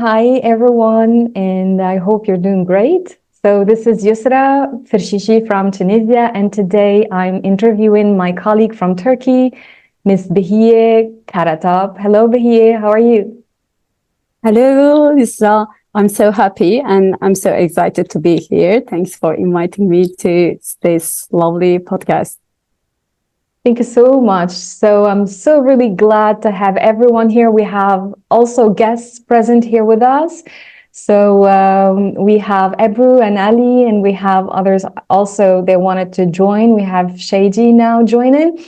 Hi everyone, and I hope you're doing great. So this is Yousra Ferchichi from Tunisia, and today I'm interviewing my colleague from Turkey, Miss Behiye Karatop. Hello Behiye, how are you? Hello, Yousra. I'm so happy and I'm so excited to be here. Thanks for inviting me to this lovely podcast. Thank you so much. So I'm so really glad to have everyone here. We have also guests present here with us. So we have Ebru and Ali, and we have others also. They wanted to join. We have Shayji now joining.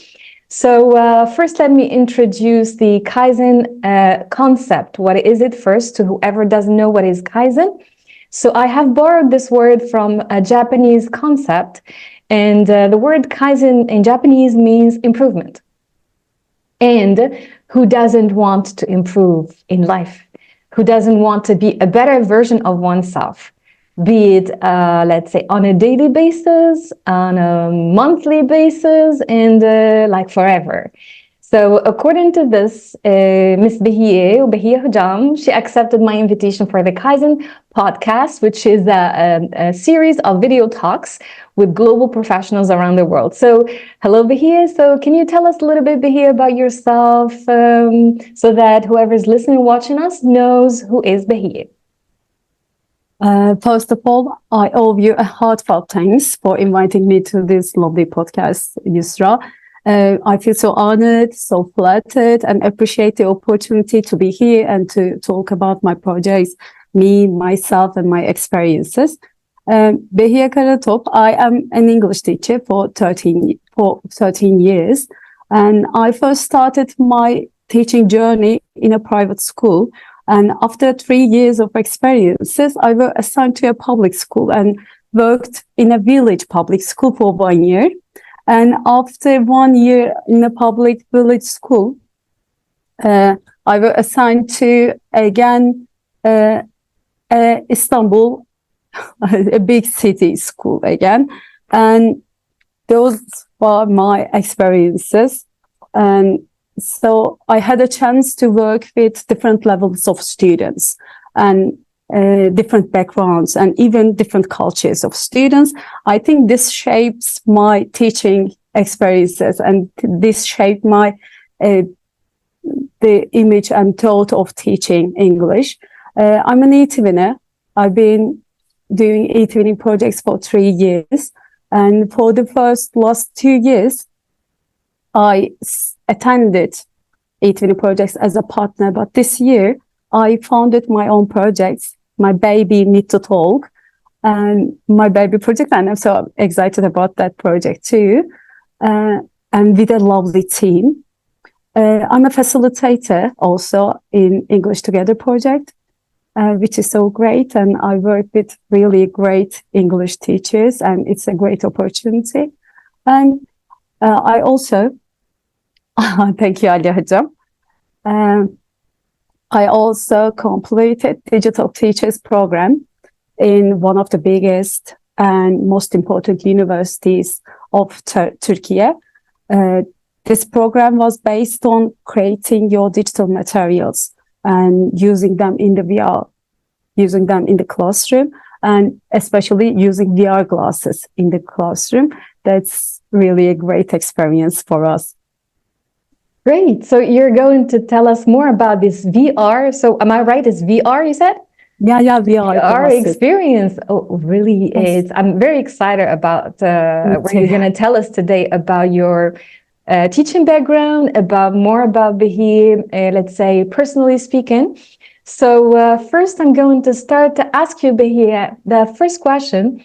So first, let me introduce the Kaizen concept. What is it first to whoever doesn't know what is Kaizen? So I have borrowed this word from a Japanese concept. And the word Kaizen in Japanese means improvement. And who doesn't want to improve in life? Who doesn't want to be a better version of oneself? Be it, let's say, on a daily basis, on a monthly basis, and like forever. So according to this, Miss Behiye Hojam, she accepted my invitation for the Kaizen podcast, which is a series of video talks with global professionals around the world. So hello, Behiye. So can you tell us a little bit, Behiye, about yourself so that whoever's listening, watching us knows who is Behiye? First of all, I owe you a heartfelt thanks for inviting me to this lovely podcast, Yousra. I feel so honored, so flattered, and appreciate the opportunity to be here and to talk about my projects, me, myself, and my experiences. Behiye Karatop, I am an English teacher for 13 years, and I first started my teaching journey in a private school. And after 3 years of experiences, I was assigned to a public school and worked in a village public school for 1 year. And after 1 year in a public village school, I was assigned to, again, Istanbul, a big city school again. And those were my experiences. And so I had a chance to work with different levels of students and different backgrounds and even different cultures of students. I think this shapes my teaching experiences and this shaped my the image and thought of teaching English. I'm an e-twinner. I've been doing e-twinning projects for 3 years, and for the last 2 years, I attended e-twinning projects as a partner. But this year, I founded my own projects. My baby Need to Talk and my baby project, and I'm so excited about that project too, and with a lovely team. I'm a facilitator also in English Together project, which is so great, and I work with really great English teachers, and it's a great opportunity. And I also, thank you, Ali Hocam. I also completed Digital Teachers Program in one of the biggest and most important universities of Türkiye. This program was based on creating your digital materials and using them in the VR, using them in the classroom, and especially using VR glasses in the classroom. That's really a great experience for us. Great. So you're going to tell us more about this VR. So am I right? It's VR, you said? Yeah, VR experience. Oh, really? Yes. I'm very excited about what you're going to tell us today about your teaching background, more about Behiye, let's say, personally speaking. So first, I'm going to start to ask you, Behiye, the first question.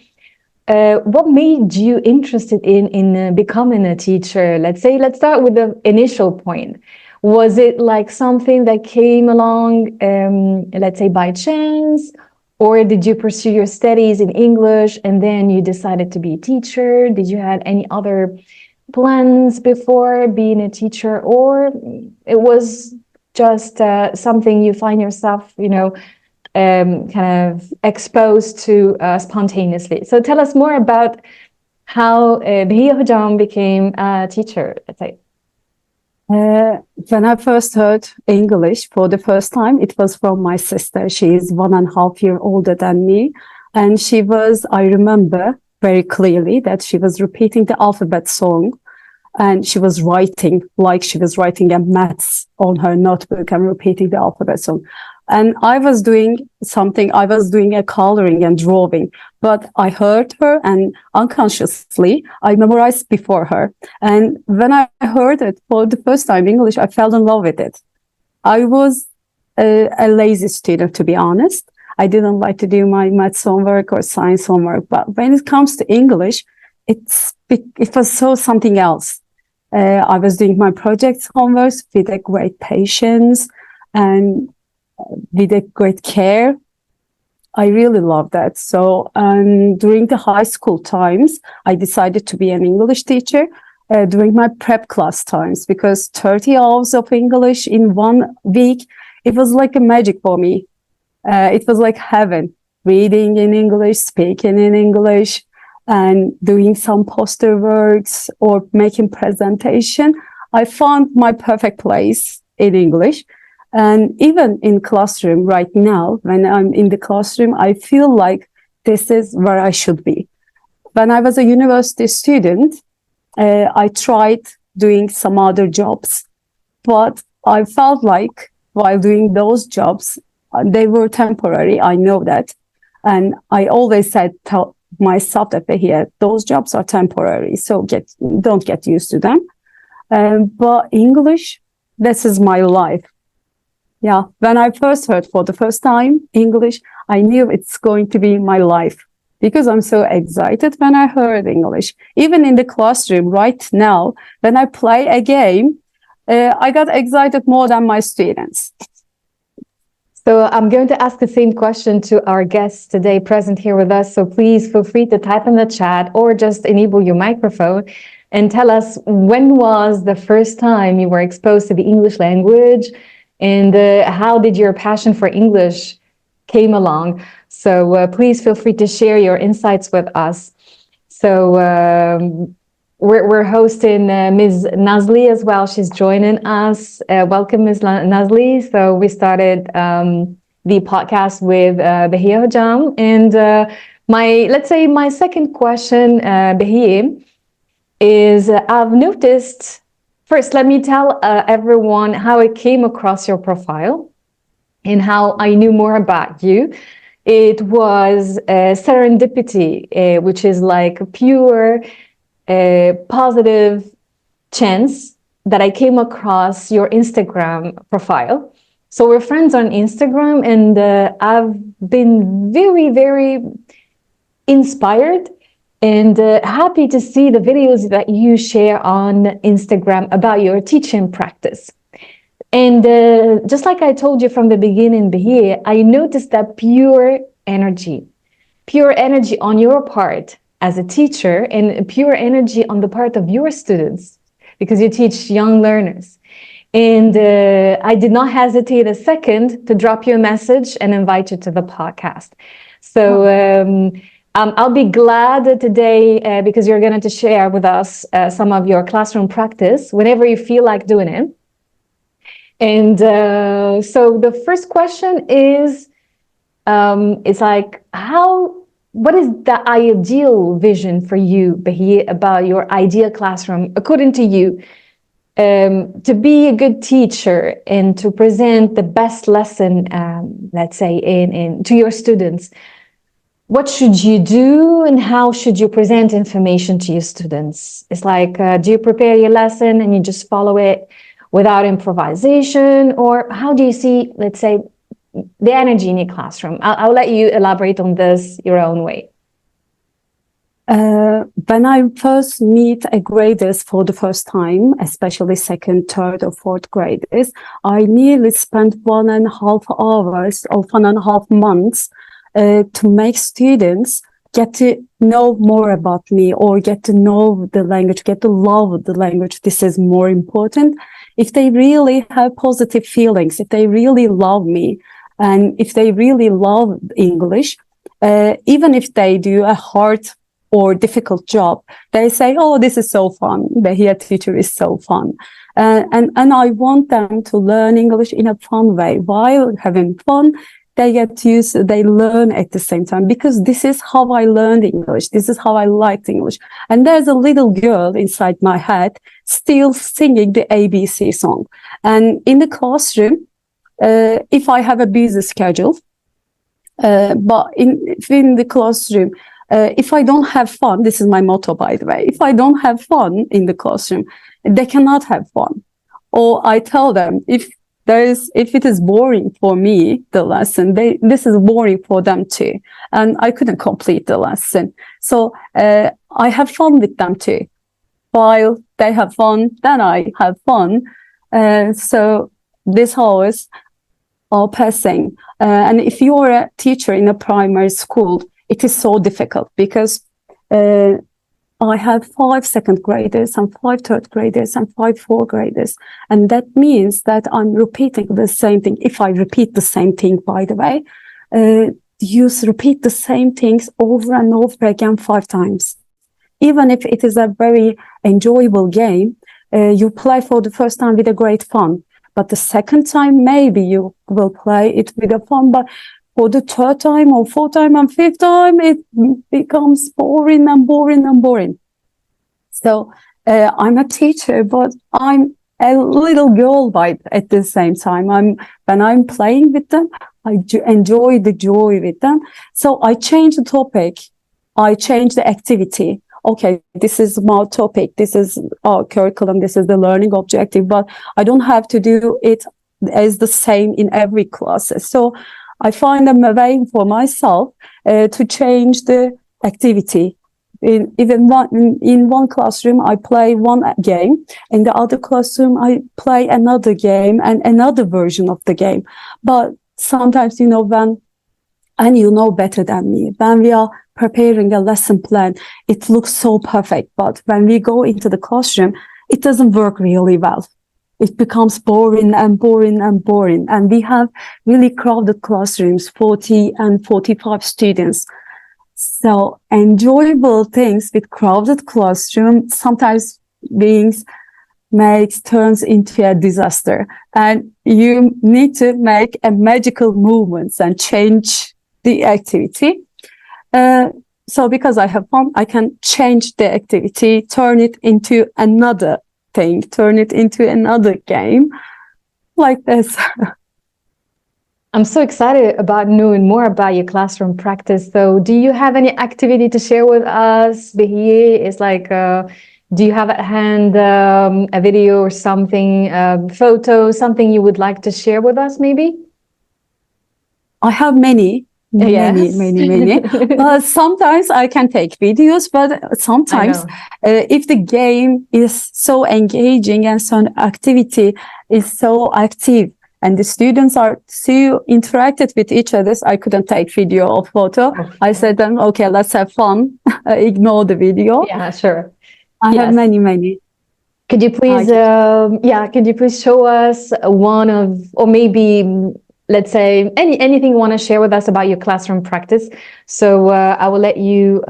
What made you interested in becoming a teacher? Let's start with the initial point. Was it like something that came along, let's say by chance, or did you pursue your studies in English and then you decided to be a teacher? Did you have any other plans before being a teacher, or it was just something you find yourself, kind of exposed to spontaneously? So tell us more about how Behiye Hocam became a teacher, let's say. When I first heard English for the first time, it was from my sister. She is 1.5 years older than me. And I remember very clearly that she was repeating the alphabet song, and she was writing like she was writing a maths on her notebook and repeating the alphabet song. And I was doing a coloring and drawing, but I heard her and unconsciously I memorized before her. And when I heard it for the first time English, I fell in love with it. I was a lazy student, to be honest. I didn't like to do my maths homework or science homework, but when it comes to English, it was so something else. I was doing my project homeworks with a great patience and with a great care. I really love that. So during the high school times, I decided to be an English teacher during my prep class times, because 30 hours of English in 1 week, it was like a magic for me. It was like heaven, reading in English, speaking in English, and doing some poster works or making presentation. I found my perfect place in English. And even in classroom right now, when I'm in the classroom, I feel like this is where I should be. When I was a university student, I tried doing some other jobs, but I felt like while doing those jobs, they were temporary. I know that. And I always tell myself that here, those jobs are temporary, so don't get used to them. But English, this is my life. Yeah, when I first heard for the first time English, I knew it's going to be my life, because I'm so excited when I heard English. Even in the classroom right now, when I play a game, I got excited more than my students. So I'm going to ask the same question to our guests today present here with us. So please feel free to type in the chat or just enable your microphone and tell us, when was the first time you were exposed to the English language, and how did your passion for English came along? So please feel free to share your insights with us. So we're hosting Ms. Nazli as well. She's joining us. Welcome, Ms. Nazli. So we started the podcast with Behiye Hocam. And my second question, Behiye, is I've noticed, first, let me tell everyone how I came across your profile and how I knew more about you. It was serendipity, which is like pure positive chance that I came across your Instagram profile. So we're friends on Instagram, and I've been very, very inspired and happy to see the videos that you share on Instagram about your teaching practice. And just like I told you from the beginning, Behiye, I noticed that pure energy on your part as a teacher, and pure energy on the part of your students, because you teach young learners. And I did not hesitate a second to drop you a message and invite you to the podcast. So I'll be glad today because you're going to share with us some of your classroom practice whenever you feel like doing it. And so the first question is, it's like, what is the ideal vision for you, Behiye, about your ideal classroom, according to you, to be a good teacher and to present the best lesson, let's say, to your students? What should you do and how should you present information to your students? It's like, do you prepare your lesson and you just follow it without improvisation? Or how do you see, let's say, the energy in your classroom? I'll let you elaborate on this your own way. When I first meet a graders for the first time, especially second, third, or fourth graders, I nearly spent 1.5 hours or 1.5 months to make students get to know more about me, or get to know the language, get to love the language. This is more important. If they really have positive feelings, if they really love me, and if they really love English, even if they do a hard or difficult job, they say, oh, this is so fun. Behiye teacher is so fun. And I want them to learn English in a fun way. While having fun, they learn at the same time, because this is how I learned English. This is how I liked English. And there's a little girl inside my head still singing the ABC song. And in the classroom, if I have a busy schedule, but in the classroom, if I don't have fun, this is my motto, by the way, if I don't have fun in the classroom, they cannot have fun. Or I tell them, if it is boring for me, the lesson, this is boring for them too. And I couldn't complete the lesson. So I have fun with them too. While they have fun, then I have fun. So this hours are passing. And if you're a teacher in a primary school, it is so difficult, because I have 5 second graders and 5 third graders and 5 fourth graders. And that means that I'm repeating the same thing. If I repeat the same thing, by the way, you repeat the same things over and over again 5 times. Even if it is a very enjoyable game, you play for the first time with a great fun. But the second time, maybe you will play it with a fun. But for the third time or fourth time and fifth time, it becomes boring and boring and boring. So I'm a teacher, but I'm a little girl at the same time. When I'm playing with them, I enjoy the joy with them. So I change the topic. I change the activity. Okay, this is my topic. This is our curriculum. This is the learning objective, but I don't have to do it as the same in every class. So I find a way for myself to change the activity. In one classroom, I play one game. In the other classroom, I play another game and another version of the game. But sometimes, you know better than me, when we are preparing a lesson plan, it looks so perfect. But when we go into the classroom, it doesn't work really well. It becomes boring and boring and boring. And we have really crowded classrooms, 40 and 45 students. So enjoyable things with crowded classroom sometimes turns into a disaster. And you need to make a magical movements and change the activity. So because I have fun, I can change the activity, turn it into another thing, turn it into another game, like this. I'm so excited about knowing more about your classroom practice. So do you have any activity to share with us? Behiye is like, do you have at hand a video or something, photo, something you would like to share with us maybe? I have many. Many. But sometimes I can take videos, but sometimes if the game is so engaging and some activity is so active and the students are so interacted with each other, I couldn't take video or photo. I said them, okay, let's have fun. Ignore the video. Yeah, sure. I have many. Could you please, could you please show us one of, or maybe let's say anything you want to share with us about your classroom practice. So I will let you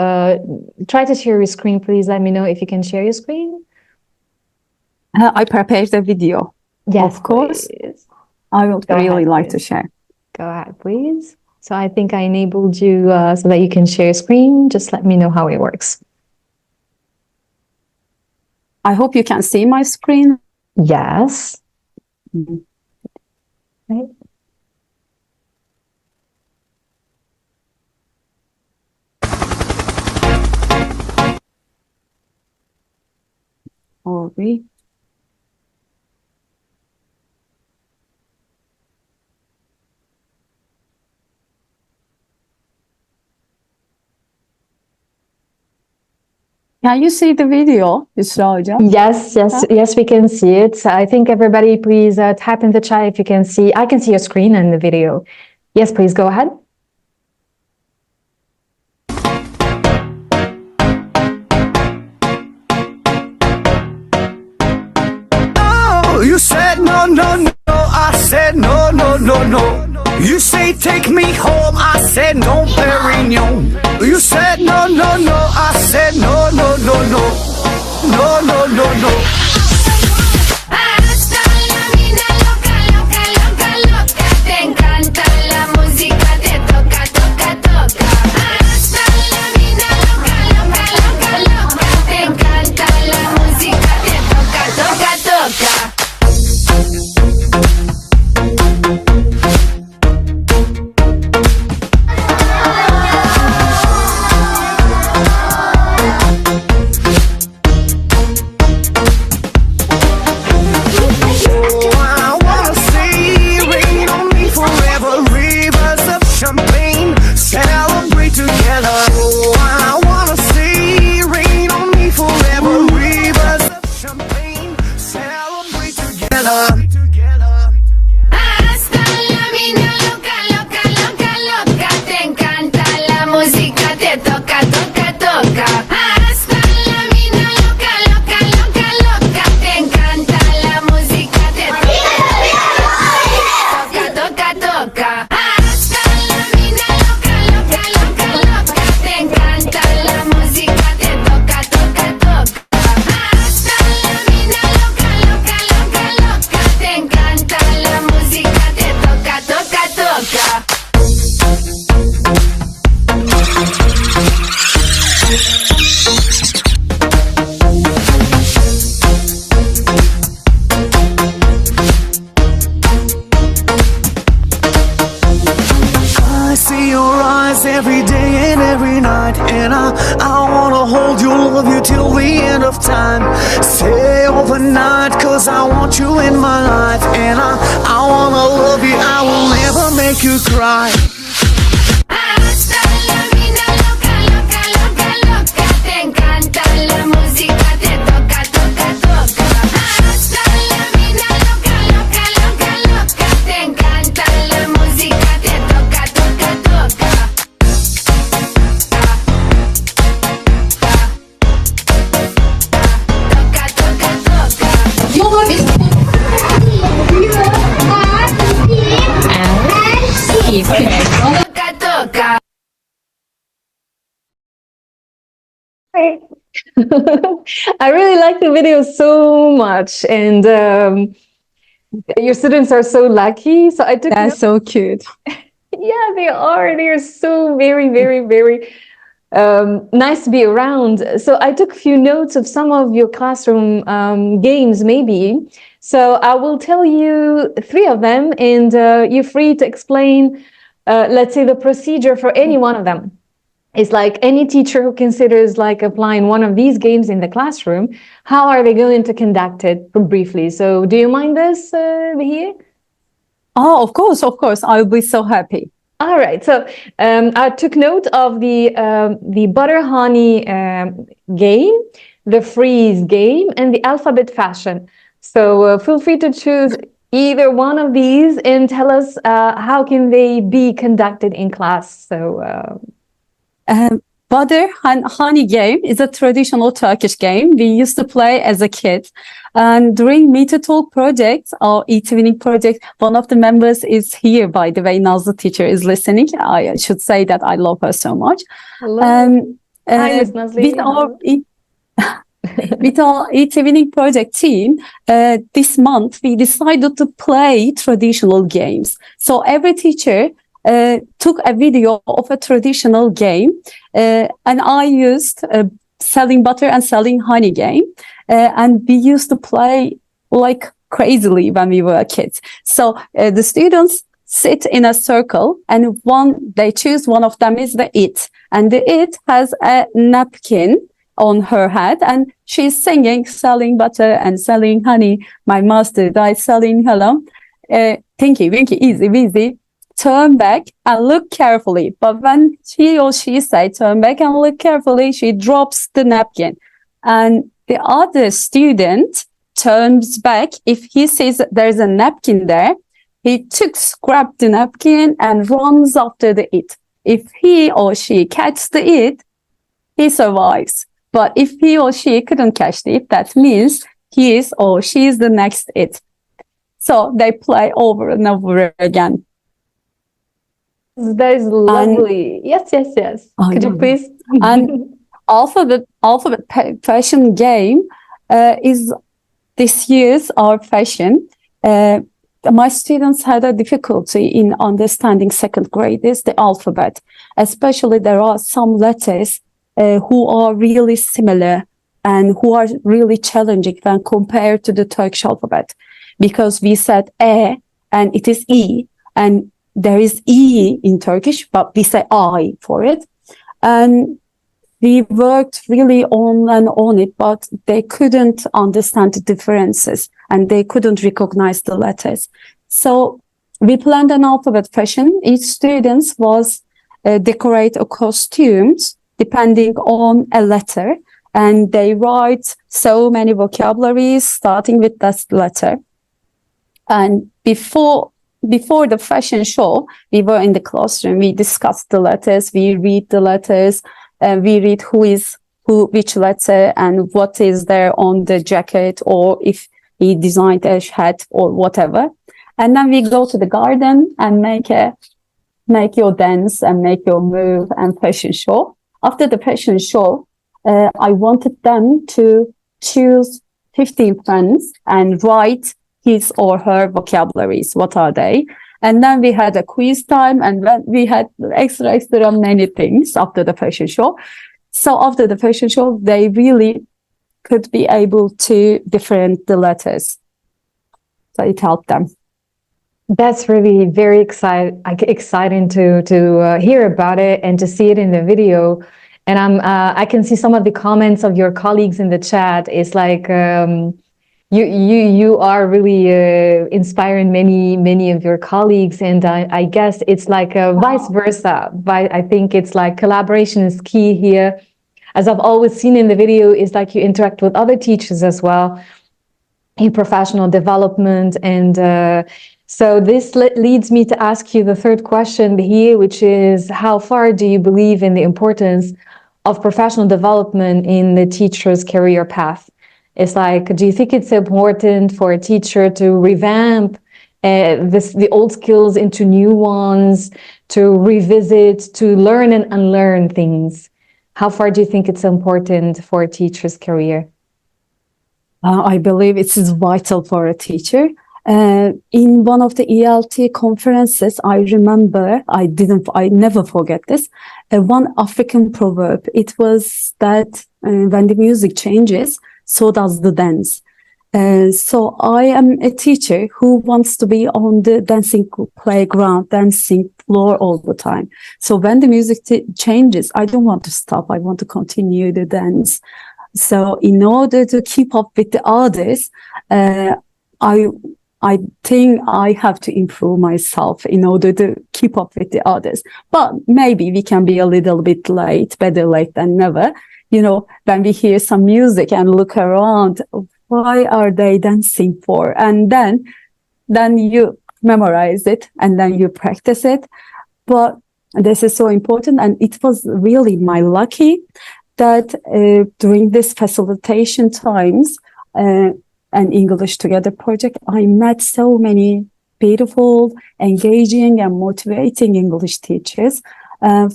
try to share your screen. Please let me know if you can share your screen. I prepared the video. Yes, of course. Please. I would really like to share. Go ahead, please. So I think I enabled you so that you can share your screen. Just let me know how it works. I hope you can see my screen. Yes. Mm-hmm. Right. Sorry. Can you see the video, Yousra Hocam? Yes, we can see it. I think everybody please type in the chat if you can see. I can see your screen and the video. Yes, please go ahead. You said no, no, no, I said no, no, no, no. You say take me home, I said no, Perignon. You said no, no, no, I said no, no, no, no. Hasta la mina loca, loca, loca, loca. Te encanta la música, te toca, toca, toca. Hasta la mina loca, loca, loca, loca. Te encanta la música, te toca, toca, toca. Hasta la mina loca, loca, loca, loca. Te encanta la música, te toca, toca, toca. Hasta la mina loca, loca, loca, loca. Te encanta la música, te toca, toca, toca. Hasta la mina loca, loca, loca, loca. Te encanta la música, te toca, toca, toca. Hasta la mina loca, loca, loca, loca. Te encanta la música, te toca, toca, toca. I see your eyes every day and every night, and I wanna hold you, love you till the end of time. Stay overnight, cause I want you in my life, and I wanna love you, I will never make you cry. Hasta la mina loca, loca, loca, loca. Te encanta la música, te toca, toca, toca. Hasta la mina loca, loca, loca, loca. Te encanta la música, te toca, toca, toca. Toca, toca, toca. Toca, toca. I really like the video so much, and your students are so lucky. So I took That's so cute. yeah, they are. They are so very, very, very nice to be around. So I took a few notes of some of your classroom games, maybe. So I will tell you three of them, and you're free to explain, let's say, the procedure for any one of them. It's like any teacher who considers like applying one of these games in the classroom, how are they going to conduct it briefly? So do you mind this, Behiye? Oh, of course, of course. I'll be so happy. All right, so I took note of the butter honey game, the freeze game, and the alphabet fashion. So feel free to choose either one of these and tell us how can they be conducted in class. So Butter honey game is a traditional Turkish game we used to play as a kid. And during Talk project, our e-twinning project, one of the members is here, by the way. Nazlı teacher is listening. I should say that I love her so much. hello. Hi, Miss Nazlı. With our e-twinning project team, this month we decided to play traditional games. So every teacher took a video of a traditional game, and I used selling butter and selling honey game, and we used to play like crazily when we were kids. So the students sit in a circle, and they choose one of them is the it, and the it has a napkin on her head, and she's singing, selling butter and selling honey. My master died selling hello. Tinky, winky, easy, easy. Turn back and look carefully. But when he or she say turn back and look carefully, she drops the napkin. And the other student turns back. If he sees that there's a napkin there, he grabs the napkin and runs after the it. If he or she catches the it, he survives. But if he or she couldn't catch the it, that means he is or she is the next it. So they play over and over again. That is lovely. Yes. Oh, Could you please? And fashion game is this year's our fashion. My students had a difficulty in understanding second grade is the alphabet. Especially there are some letters who are really similar and who are really challenging when compared to the Turkish alphabet. Because we said E and it is E, and there is E in Turkish, but we say I for it. And we worked really on it, but they couldn't understand the differences and they couldn't recognize the letters. So we planned an alphabet fashion. Each student was decorate a costumes depending on a letter, and they write so many vocabularies starting with that letter. And before the fashion show, we were in the classroom. We discussed the letters. We read the letters. We read which letter and what is there on the jacket, or if he designed a hat or whatever. And then we go to the garden and make your dance and make your move and fashion show. After the fashion show, I wanted them to choose 15 friends and write his or her vocabularies. What are they? And then we had a quiz time, and then we had extra many things after the fashion show. So after the fashion show, they really could be able to differentiate the letters. So it helped them. That's really very exciting to hear about it and to see it in the video. And I can see some of the comments of your colleagues in the chat. It's like you are really inspiring many of your colleagues, and I guess it's like vice versa. But I think it's like collaboration is key here. As I've always seen in the video, is like you interact with other teachers as well in professional development. And so this leads me to ask you the third question, Behiye, which is, how far do you believe in the importance of professional development in the teacher's career path? It's like, do you think it's important for a teacher to revamp the old skills into new ones, to revisit, to learn and unlearn things? How far do you think it's important for a teacher's career? I believe it is vital for a teacher. In one of the ELTA conferences, I remember, I never forget this, one African proverb. It was that when the music changes, so does the dance. So I am a teacher who wants to be on the dancing playground, dancing floor all the time. So when the music changes, I don't want to stop. I want to continue the dance. So in order to keep up with the others, I think I have to improve myself in order to keep up with the others. But maybe we can be a little bit late, better late than never. You know, when we hear some music and look around, why are they dancing for? And then you memorize it and then you practice it. But this is so important. And it was really my lucky that during this facilitation times, an English Together project, I met so many beautiful, engaging and motivating English teachers.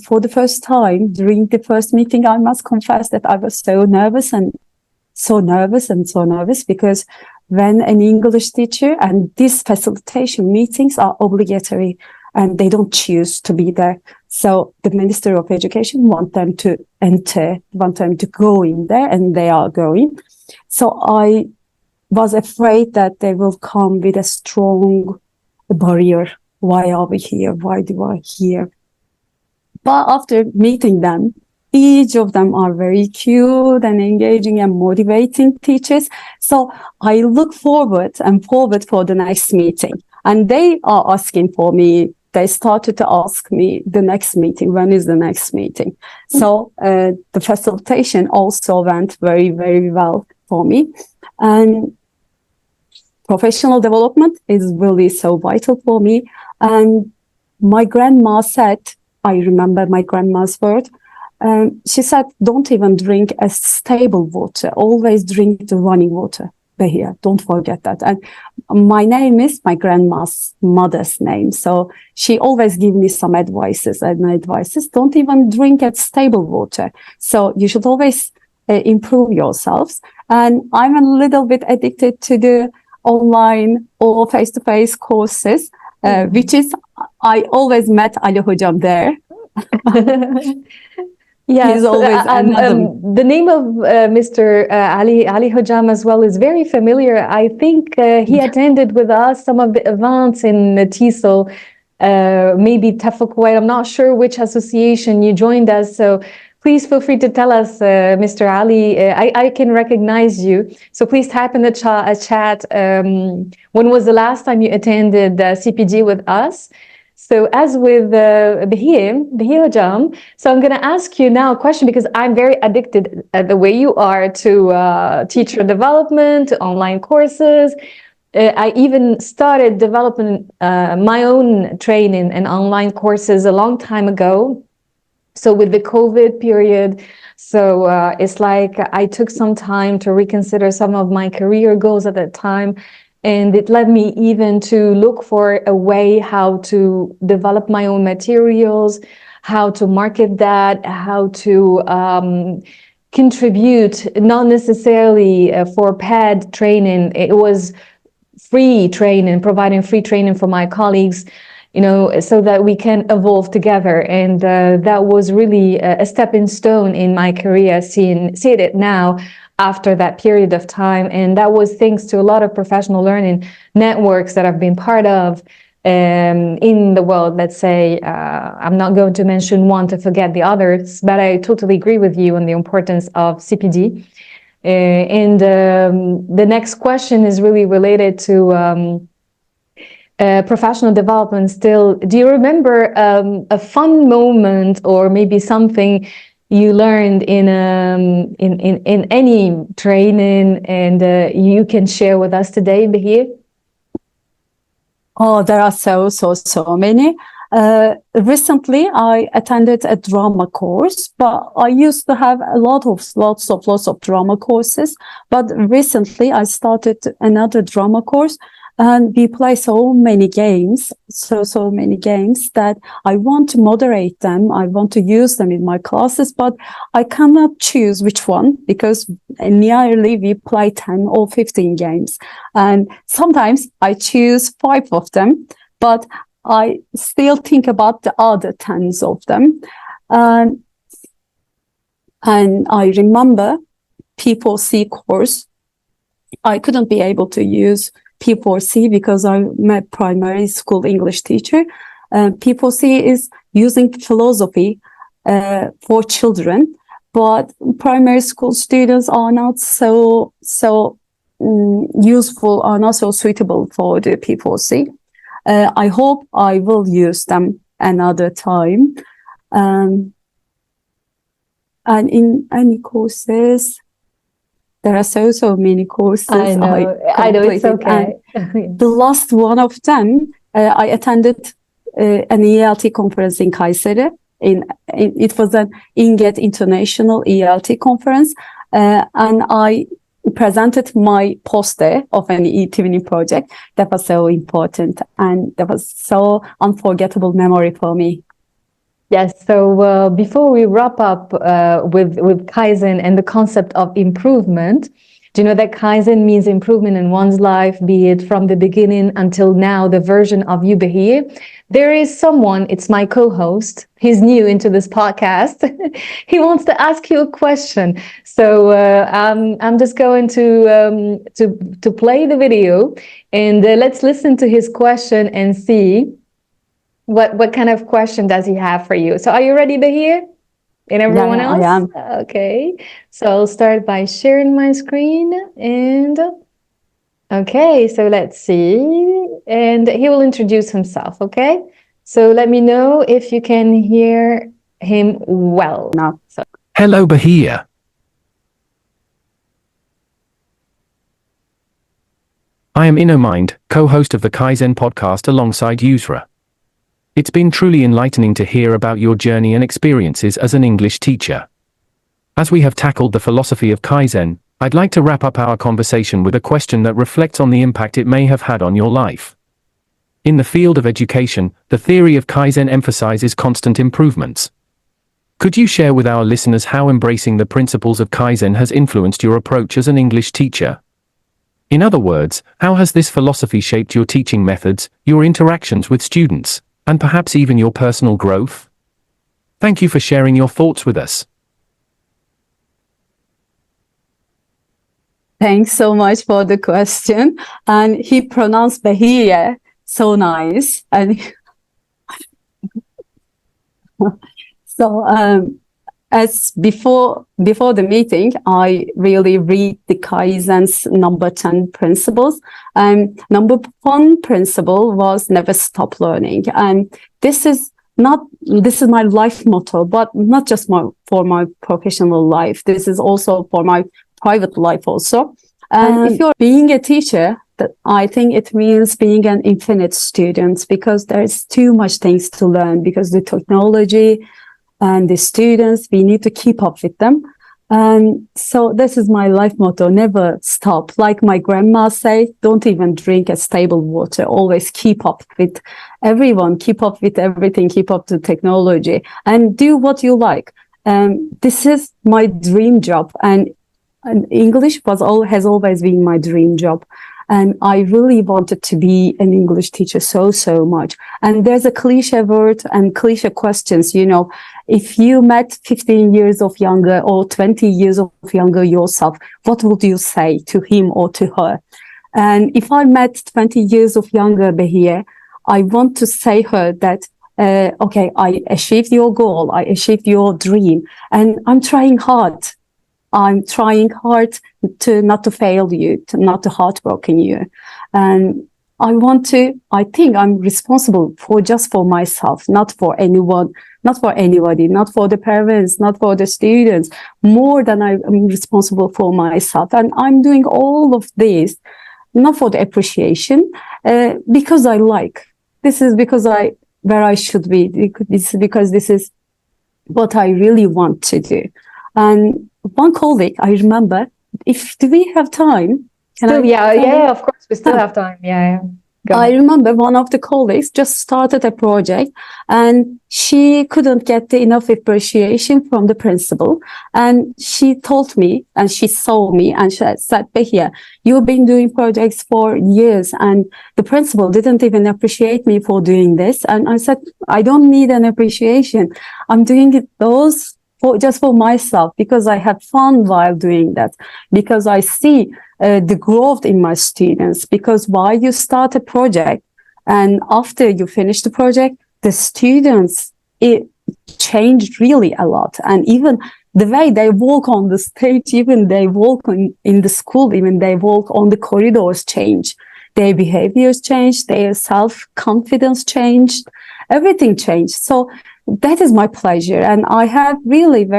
For the first time, during the first meeting, I must confess that I was so nervous because when an English teacher, and these facilitation meetings are obligatory and they don't choose to be there. So the Ministry of Education want them to go in there, and they are going. So I was afraid that they will come with a strong barrier. Why are we here? Why do I here? But after meeting them, each of them are very cute and engaging and motivating teachers. So I look forward for the next meeting. And they are asking for me. They started to ask me the next meeting. When is the next meeting? So the facilitation also went very, very well for me. And professional development is really so vital for me. And my grandma said, I remember my grandma's word. She said, don't even drink a stable water. Always drink the running water. Behiye. Don't forget that. And my name is my grandma's mother's name. So she always give me some advices. Don't even drink at stable water. So you should always improve yourselves. And I'm a little bit addicted to the online or face-to-face courses, which is, I always met Ali Hocam there. Yes, He's always the name of Mr. Ali Hojam as well is very familiar. I think he attended with us some of the events in TESOL, maybe TEFL Kuwait. I'm not sure which association you joined us. So please feel free to tell us, Mr. Ali. I can recognize you. So please type in the chat. When was the last time you attended CPG with us? So as with Behiye Hocam, so I'm going to ask you now a question because I'm very addicted the way you are to teacher development, to online courses. I even started developing my own training and online courses a long time ago. So with the COVID period, so it's like I took some time to reconsider some of my career goals at that time. And it led me even to look for a way how to develop my own materials, how to market that, how to contribute, not necessarily for paid training. It was free training, providing free training for my colleagues, so that we can evolve together. And that was really a stepping stone in my career, seeing it now after that period of time. And that was thanks to a lot of professional learning networks that I've been part of in the world, let's say. I'm not going to mention one to forget the others, but I totally agree with you on the importance of CPD. And the next question is really related to professional development still. Do you remember a fun moment or maybe something you learned in any training and you can share with us today, Behiye? Oh, there are so many. Recently, I attended a drama course, but I used to have lots of drama courses. But recently, I started another drama course. And we play so many games that I want to moderate them. I want to use them in my classes, but I cannot choose which one because nearly we play 10 or 15 games. And sometimes I choose 5 of them, but I still think about the other 10 of them. And I remember P4C course. I couldn't be able to use P4C because I'm a primary school English teacher. P4C is using philosophy for children, but primary school students are not so useful, are not so suitable for the P4C. I hope I will use them another time. And in any courses, there are so many courses. I know it's okay. The last one of them, I attended an ELTA conference in Kayseri. It was an INGET International ELTA conference, and I presented my poster of an e-twinning project. That was so important, and that was so unforgettable memory for me. Yes, so before we wrap up with Kaizen and the concept of improvement, do you know that Kaizen means improvement in one's life, be it from the beginning until now, the version of you, Behiye? There is someone, it's my co-host, he's new into this podcast. He wants to ask you a question. So I'm just going to play the video and let's listen to his question and see what kind of question does he have for you? So are you ready, Behiye? And everyone else? I am. Okay. So I'll start by sharing my screen and okay, so let's see. And he will introduce himself, okay? So let me know if you can hear him well. No. So. Hello, Behiye. I am InnoMind, co-host of the Kaizen podcast alongside Yousra. It's been truly enlightening to hear about your journey and experiences as an English teacher. As we have tackled the philosophy of Kaizen, I'd like to wrap up our conversation with a question that reflects on the impact it may have had on your life. In the field of education, the theory of Kaizen emphasizes constant improvements. Could you share with our listeners how embracing the principles of Kaizen has influenced your approach as an English teacher? In other words, how has this philosophy shaped your teaching methods, your interactions with students, and perhaps even your personal growth? Thank you for sharing your thoughts with us. Thanks so much for the question. And he pronounced Behiye so nice. And so as before the meeting, I really read the Kaizen's number 10 principles. And number 1 principle was never stop learning. And this is my life motto, but not just for my professional life. This is also for my private life also. And if you're being a teacher, that I think it means being an infinite student, because there's too much things to learn, because the technology and the students, we need to keep up with them. And so this is my life motto, never stop. Like my grandma said, don't even drink a stable water. Always keep up with everyone, keep up with everything, keep up to technology, and do what you like. This is my dream job. And English has always been my dream job. And I really wanted to be an English teacher so much. And there's a cliche word and cliche questions, if you met 15 years of younger or 20 years of younger yourself, what would you say to him or to her? And if I met 20 years of younger Behiye, I want to say her that, okay, I achieved your goal, I achieved your dream, and I'm trying hard. I'm trying hard not to fail you, not to heartbroken you. And I think I'm responsible for myself, not for anyone, not for anybody, not for the parents, not for the students, more than I'm responsible for myself. And I'm doing all of this, not for the appreciation, because I like. This is where I should be. This is because this is what I really want to do. And one colleague, I remember, do we have time? Yeah, of course, we still have time. Yeah. I remember one of the colleagues just started a project, and she couldn't get enough appreciation from the principal. And she told me, and she saw me, and she said, Behiye, you've been doing projects for years, and the principal didn't even appreciate me for doing this. And I said, I don't need an appreciation. I'm doing just for myself, because I had fun while doing that, because I see the growth in my students. Because while you start a project and after you finish the project, the students, it changed really a lot. And even the way they walk on the stage, even they walk in the school, even they walk on the corridors change. Their behaviors changed, their self-confidence changed, everything changed. So that is my pleasure. And I believe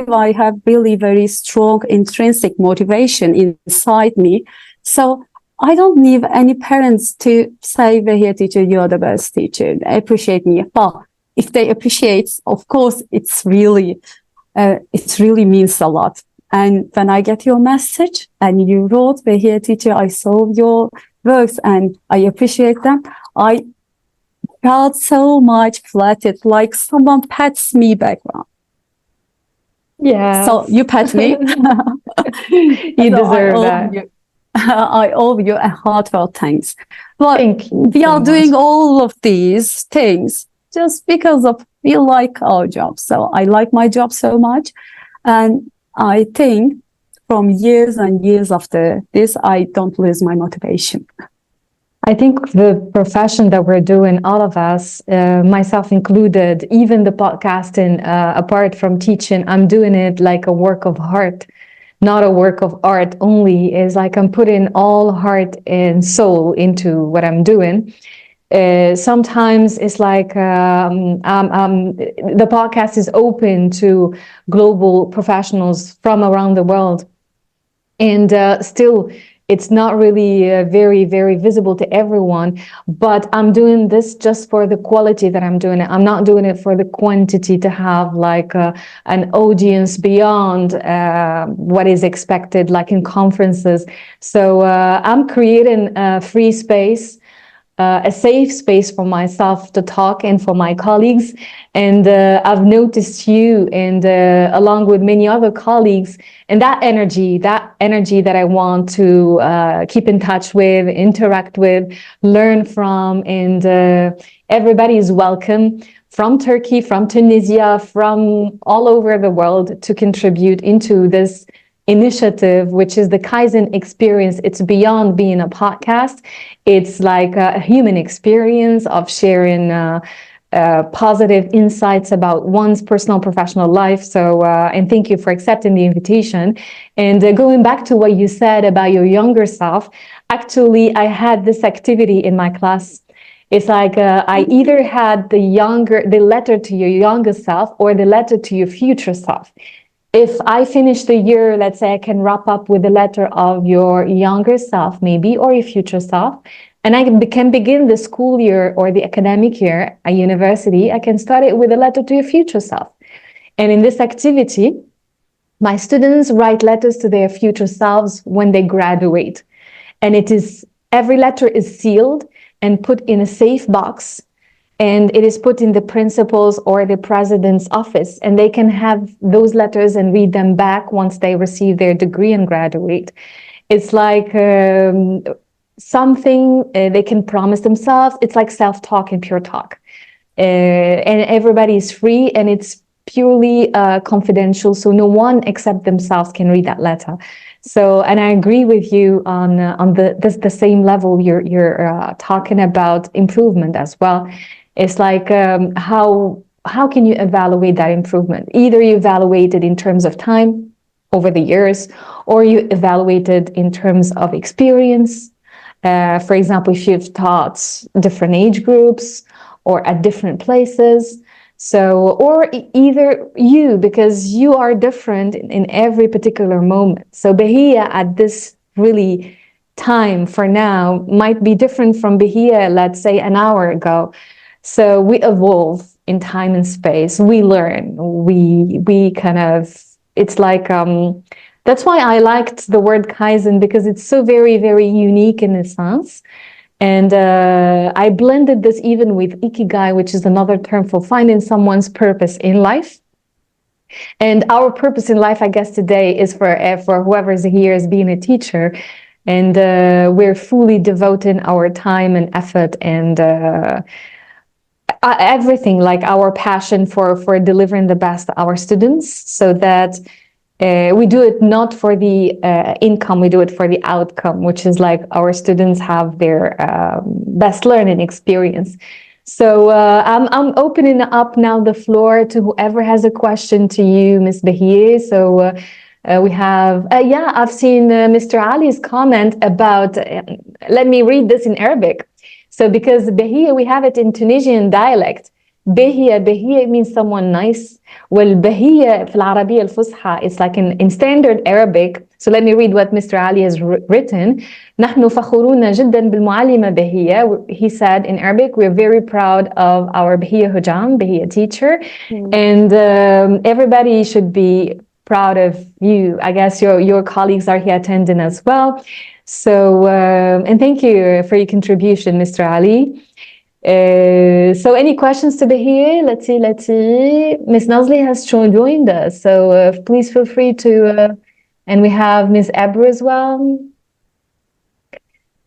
I have really very strong intrinsic motivation inside me. So I don't need any parents to say, Behiye teacher, you're the best teacher. They appreciate me. But if they appreciate, of course, it really means a lot. And when I get your message and you wrote, Behiye teacher, I saw your works and I appreciate them, I felt so much flattered, like someone pats me back. Yeah. So you pat me. You deserve that. I owe you a heartfelt thanks. But we are so doing much. all of these things just because we like our job. So I like my job so much. And I think from years and years after this, I don't lose my motivation. I think the profession that we're doing, all of us, myself included, even the podcasting, apart from teaching, I'm doing it like a work of heart, not a work of art only. Is like I'm putting all heart and soul into what I'm doing. Sometimes it's like the podcast is open to global professionals from around the world. And still, It's not really very, very visible to everyone, but I'm doing this just for the quality that I'm doing it. I'm not doing it for the quantity to have like an audience beyond what is expected, like in conferences. So I'm creating a free space, a safe space for myself to talk and for my colleagues. And I've noticed you and along with many other colleagues, and that energy that I want to keep in touch with, interact with, learn from, and everybody is welcome from Turkey, from Tunisia, from all over the world to contribute into this initiative, which is the Kaizen experience. It's beyond being a podcast. It's like a human experience of sharing positive insights about one's personal professional life. So, and thank you for accepting the invitation. And going back to what you said about your younger self, actually, I had this activity in my class. It's like I either had the letter to your younger self or the letter to your future self. If I finish the year, let's say I can wrap up with the letter of your younger self, maybe, or your future self, and I can begin the school year or the academic year at university, I can start it with a letter to your future self. And in this activity, my students write letters to their future selves when they graduate. And every letter is sealed and put in a safe box, and it is put in the principal's or the president's office, and they can have those letters and read them back once they receive their degree and graduate. It's like something they can promise themselves. It's like self-talk and pure talk. And everybody is free, and it's purely confidential, so no one except themselves can read that letter. So, and I agree with you on the same level. You're talking about improvement as well. It's like how can you evaluate that improvement? Either you evaluate it in terms of time over the years, or you evaluate it in terms of experience. For example, if you've taught different age groups or at different places. So, or either you, because you are different in every particular moment. So Behiye at this really time for now might be different from Behiye, let's say, an hour ago. So we evolve in time and space. We learn. We kind of, it's like, that's why I liked the word Kaizen, because it's so very, very unique in a sense. And I blended this even with Ikigai, which is another term for finding someone's purpose in life. And our purpose in life, I guess, today is for whoever's here as being a teacher. And we're fully devoting our time and effort and everything, like our passion for delivering the best to our students, so that we do it not for the income, we do it for the outcome, which is like our students have their best learning experience. So I'm opening up now the floor to whoever has a question to you, Ms. Behiye. So we have, I've seen Mr. Ali's comment about, let me read this in Arabic. So because Behiye, we have it in Tunisian dialect. Behiye means someone nice. Well, Behiye في العربية الفصحى, it's like in standard Arabic. So let me read what Mr. Ali has written. نحن فخورون جدا بالمعلمة Behiye. He said in Arabic, we're very proud of our Behiye Hujam, Behiye teacher. And everybody should be proud of you. I guess your colleagues are here attending as well. So, and thank you for your contribution, Mr. Ali. So any questions to Behiye? Let's see. Ms. Nazli has joined us. So please feel free to, and we have Ms. Ebru as well.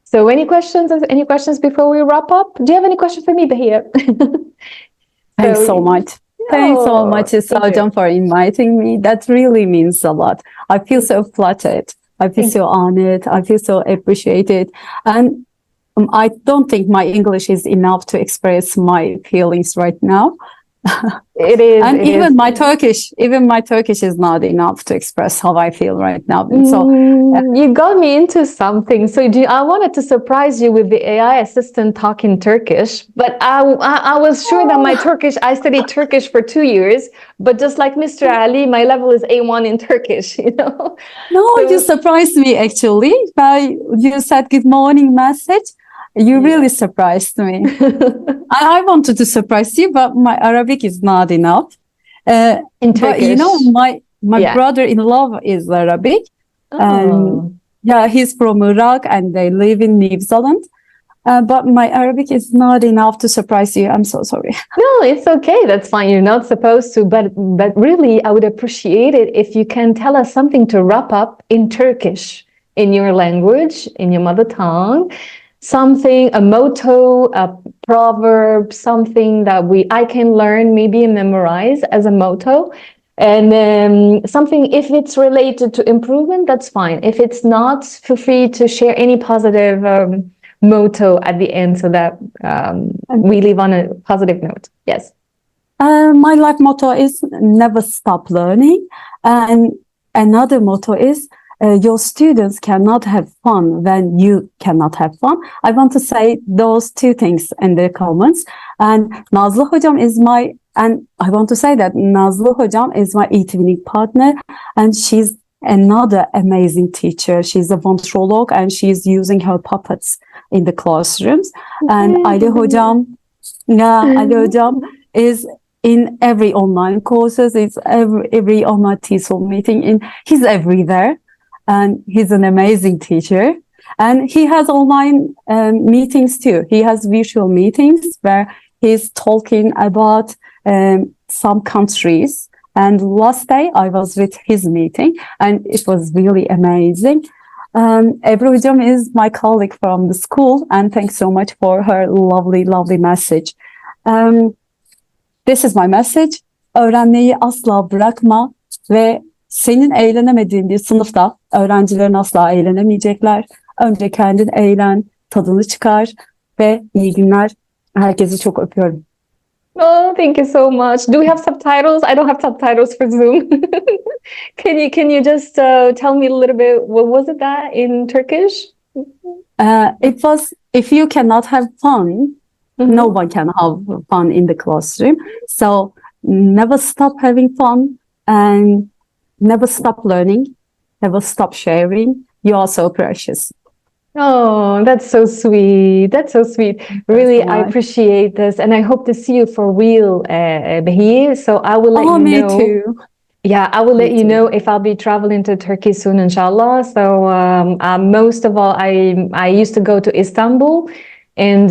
So any questions before we wrap up? Do you have any questions for me, Behiye? Thanks so much. Thanks so much, Sajan, for inviting me. That really means a lot. I feel so flattered. I feel so honored. I feel so appreciated. And I don't think my English is enough to express my feelings right now. It is. And It even is. my Turkish is not enough to express how I feel right now. So You got me into something. So I wanted to surprise you with the AI assistant talking Turkish, but I was sure that my Turkish, I studied Turkish for 2 years, but just like Mr. Ali, my level is A1 in Turkish, you know? no, So- you surprised me actually. You said good morning message. You really surprised me. I wanted to surprise you, but my Arabic is not enough. In But you Turkish. know, my Yeah. brother-in-law is Arabic, Oh. and yeah, he's from Iraq, and they live in New Zealand. But my Arabic is not enough to surprise you. I'm so sorry. No, it's okay. That's fine. You're not supposed to, but really, I would appreciate it if you can tell us something to wrap up in Turkish, in your language, in your mother tongue, something, a motto, a proverb, something that I can learn, maybe memorize as a motto. And something, if it's related to improvement, that's fine. If it's not, feel free to share any positive motto at the end so that we leave on a positive note. Yes. My life motto is never stop learning. And another motto is your students cannot have fun when you cannot have fun. I want to say those two things in the comments. And Nazlı Hocam and I want to say that Nazlı Hocam is my e-twinning partner, and she's another amazing teacher. She's a ventriloque, and she's using her puppets in the classrooms. And Ali Hocam, Ali Hocam is in every online courses, it's every online TESOL meeting. He's everywhere, and he's an amazing teacher. And he has online meetings too. He has virtual meetings where he's talking about some countries. And last day I was with his meeting, and it was really amazing. Ebru Hocam is my colleague from the school, and thanks so much for her lovely message. This is my message. Öğrenmeyi asla bırakma ve senin eğlenemediğin bir sınıfta öğrencilerin asla eğlenemeyecekler. Önce kendin eğlen, tadını çıkar ve iyi günler. Herkesi çok öpüyorum. Oh, thank you so much. Do we have subtitles? I don't have subtitles for Zoom. Can you just tell me a little bit, what was it that in Turkish? It was, if you cannot have fun, no one can have fun in the classroom. So never stop having fun and never stop learning, never stop sharing. You are so precious. Oh, that's so sweet. That's so sweet. Really, so I much. appreciate this. And I hope to see you for real, Behiye. So I will let you me know. too. Yeah, I will let Me you too. know if I'll be traveling to Turkey soon, inshallah. So most of all, I used to go to Istanbul. And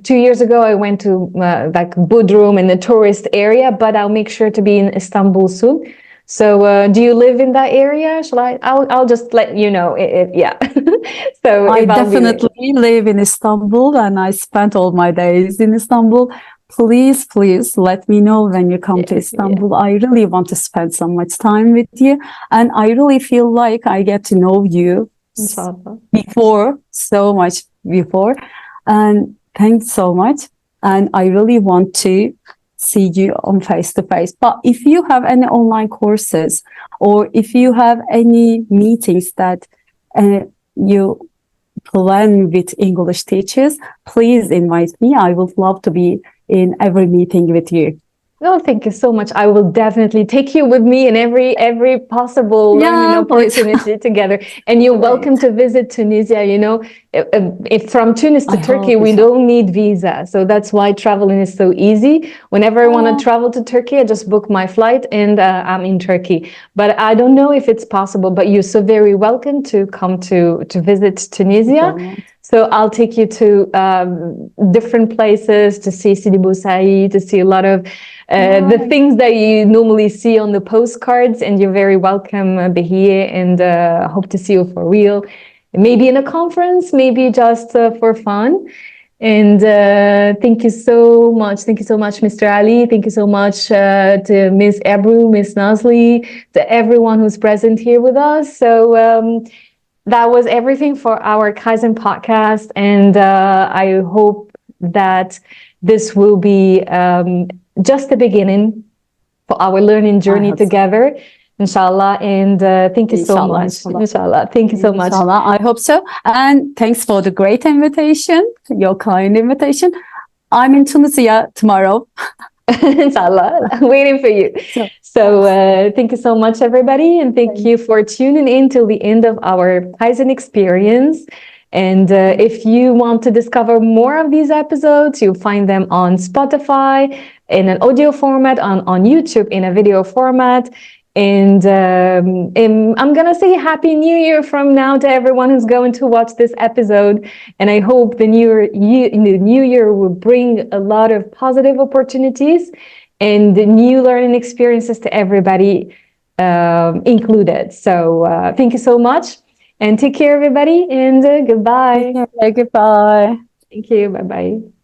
2 years ago, I went to like Bodrum in the tourist area, but I'll make sure to be in Istanbul soon. So do you live in that area? I'll just let you know. Yeah. So I if I'll be there. definitely live in Istanbul, and I spent all my days in Istanbul. Please let me know when you come to Istanbul. I really want to spend so much time with you, and I really feel like I get to know you Inshallah. before, so much before. And thanks so much. And I really want to see you on face to face. But if you have any online courses, or if you have any meetings that you plan with English teachers, please invite me. I would love to be in every meeting with you. No, thank you so much. I will definitely take you with me in every possible learning please. opportunity together. And you're welcome to visit Tunisia. You know, if from Tunis to I Turkey, hope we so. don't need visa. So that's why traveling is so easy. Whenever I want to travel to Turkey, I just book my flight and I'm in Turkey. But I don't know if it's possible, but you're so very welcome to come to visit Tunisia. So I'll take you to different places to see Sidi Bou Said, to see a lot of the things that you normally see on the postcards. And you're very welcome, Behiye, and hope to see you for real. Maybe in a conference, maybe just for fun. And thank you so much. Thank you so much, Mr. Ali. Thank you so much to Ms. Ebru, Ms. Nazli, to everyone who's present here with us. So that was everything for our Kaizen podcast. And I hope that this will be just the beginning for our learning journey hope so. together, inshallah. And thank you so Inshallah, much. inshallah. Inshallah. Thank you so much. Inshallah, I hope so. And thanks for the great invitation, your kind invitation. I'm in Tunisia tomorrow. Inshallah, I'm waiting for you. So thank you so much, everybody. And thank you for tuning in till the end of our Kaizen experience. And if you want to discover more of these episodes, you'll find them on Spotify in an audio format, on YouTube in a video format. And I'm going to say Happy New Year from now to everyone who's going to watch this episode. And I hope the new year will bring a lot of positive opportunities and new learning experiences to everybody included. So thank you so much. And take care, everybody, and goodbye. Goodbye. Thank you. Bye-bye.